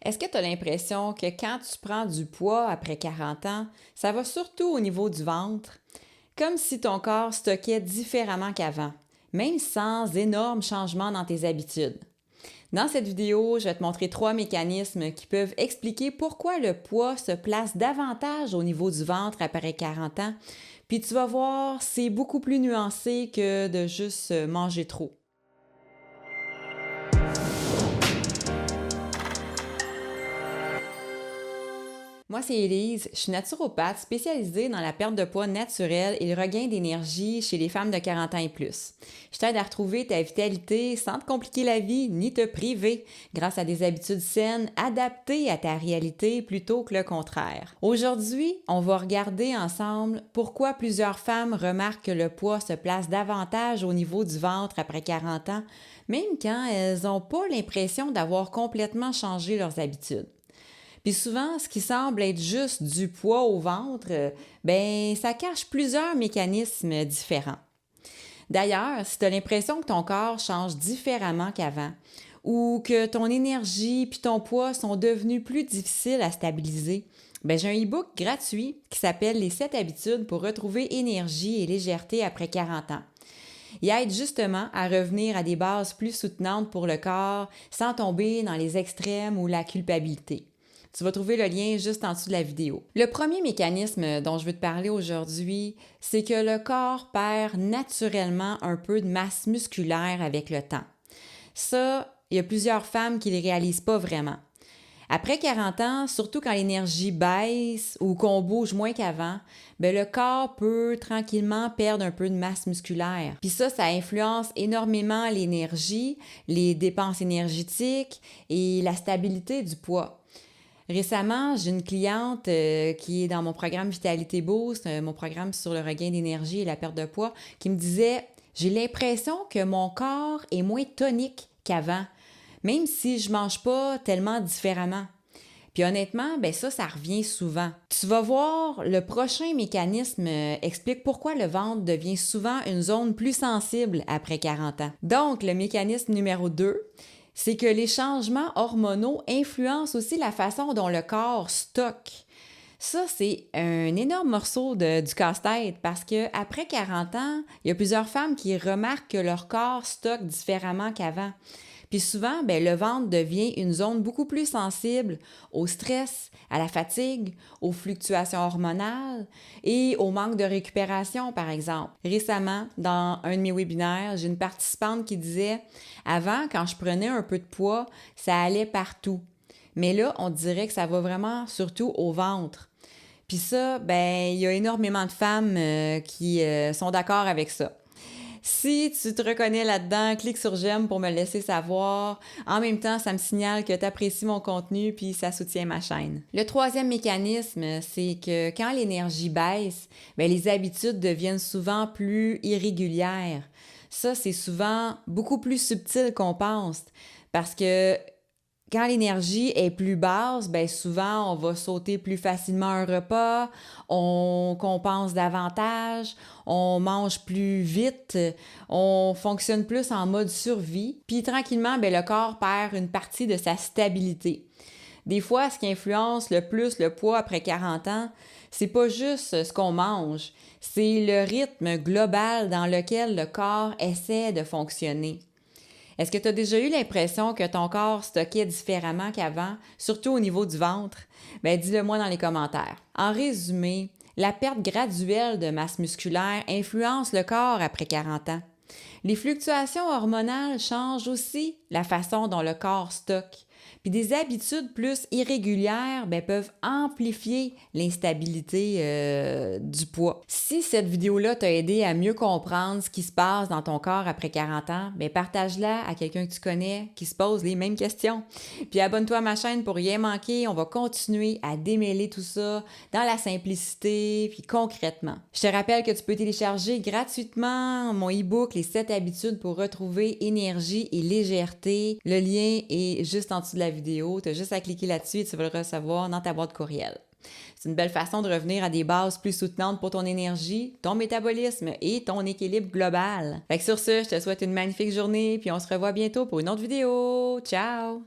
Est-ce que tu as l'impression que quand tu prends du poids après 40 ans, ça va surtout au niveau du ventre? Comme si ton corps stockait différemment qu'avant, même sans énormes changements dans tes habitudes. Dans cette vidéo, je vais te montrer 3 mécanismes qui peuvent expliquer pourquoi le poids se place davantage au niveau du ventre après 40 ans. Puis tu vas voir, c'est beaucoup plus nuancé que de juste manger trop. Moi, c'est Élise, je suis naturopathe spécialisée dans la perte de poids naturelle et le regain d'énergie chez les femmes de 40 ans et plus. Je t'aide à retrouver ta vitalité sans te compliquer la vie ni te priver grâce à des habitudes saines adaptées à ta réalité plutôt que le contraire. Aujourd'hui, on va regarder ensemble pourquoi plusieurs femmes remarquent que le poids se place davantage au niveau du ventre après 40 ans, même quand elles n'ont pas l'impression d'avoir complètement changé leurs habitudes. Puis souvent, ce qui semble être juste du poids au ventre, ça cache plusieurs mécanismes différents. D'ailleurs, si tu as l'impression que ton corps change différemment qu'avant ou que ton énergie puis ton poids sont devenus plus difficiles à stabiliser, j'ai un e-book gratuit qui s'appelle « Les 7 habitudes pour retrouver énergie et légèreté après 40 ans ». Il aide justement à revenir à des bases plus soutenantes pour le corps sans tomber dans les extrêmes ou la culpabilité. Tu vas trouver le lien juste en dessous de la vidéo. Le premier mécanisme dont je veux te parler aujourd'hui, c'est que le corps perd naturellement un peu de masse musculaire avec le temps. Ça, il y a plusieurs femmes qui ne le réalisent pas vraiment. Après 40 ans, surtout quand l'énergie baisse ou qu'on bouge moins qu'avant, le corps peut tranquillement perdre un peu de masse musculaire. Puis ça influence énormément l'énergie, les dépenses énergétiques et la stabilité du poids. Récemment, j'ai une cliente qui est dans mon programme Vitalité Boost, mon programme sur le regain d'énergie et la perte de poids, qui me disait « J'ai l'impression que mon corps est moins tonique qu'avant, même si je mange pas tellement différemment. » Puis honnêtement, ça revient souvent. Tu vas voir, le prochain mécanisme explique pourquoi le ventre devient souvent une zone plus sensible après 40 ans. Donc, le mécanisme numéro 2, c'est que les changements hormonaux influencent aussi la façon dont le corps stocke. Ça, c'est un énorme morceau du casse-tête parce qu'après 40 ans, il y a plusieurs femmes qui remarquent que leur corps stocke différemment qu'avant. Puis souvent, le ventre devient une zone beaucoup plus sensible au stress, à la fatigue, aux fluctuations hormonales et au manque de récupération, par exemple. Récemment, dans un de mes webinaires, j'ai une participante qui disait « Avant, quand je prenais un peu de poids, ça allait partout. Mais là, on dirait que ça va vraiment surtout au ventre. » Puis ça, il y a énormément de femmes qui sont d'accord avec ça. Si tu te reconnais là-dedans, clique sur « J'aime » pour me laisser savoir. En même temps, ça me signale que tu apprécies mon contenu puis ça soutient ma chaîne. Le troisième mécanisme, c'est que quand l'énergie baisse, les habitudes deviennent souvent plus irrégulières. Ça, c'est souvent beaucoup plus subtil qu'on pense parce que quand l'énergie est plus basse, souvent, on va sauter plus facilement un repas, on compense davantage, on mange plus vite, on fonctionne plus en mode survie. Puis tranquillement, le corps perd une partie de sa stabilité. Des fois, ce qui influence le plus le poids après 40 ans, c'est pas juste ce qu'on mange, c'est le rythme global dans lequel le corps essaie de fonctionner. Est-ce que tu as déjà eu l'impression que ton corps stockait différemment qu'avant, surtout au niveau du ventre? Dis-le moi dans les commentaires. En résumé, la perte graduelle de masse musculaire influence le corps après 40 ans. Les fluctuations hormonales changent aussi la façon dont le corps stocke. Puis des habitudes plus irrégulières peuvent amplifier l'instabilité du poids. Si cette vidéo-là t'a aidé à mieux comprendre ce qui se passe dans ton corps après 40 ans, partage-la à quelqu'un que tu connais qui se pose les mêmes questions. Puis abonne-toi à ma chaîne pour rien manquer. On va continuer à démêler tout ça dans la simplicité puis concrètement. Je te rappelle que tu peux télécharger gratuitement mon e-book « Les 7 habitudes pour retrouver énergie et légèreté ». Le lien est juste en dessous de la vidéo. Tu as juste à cliquer là-dessus et tu vas le recevoir dans ta boîte courriel. C'est une belle façon de revenir à des bases plus soutenantes pour ton énergie, ton métabolisme et ton équilibre global. Fait que sur ce, je te souhaite une magnifique journée puis on se revoit bientôt pour une autre vidéo. Ciao!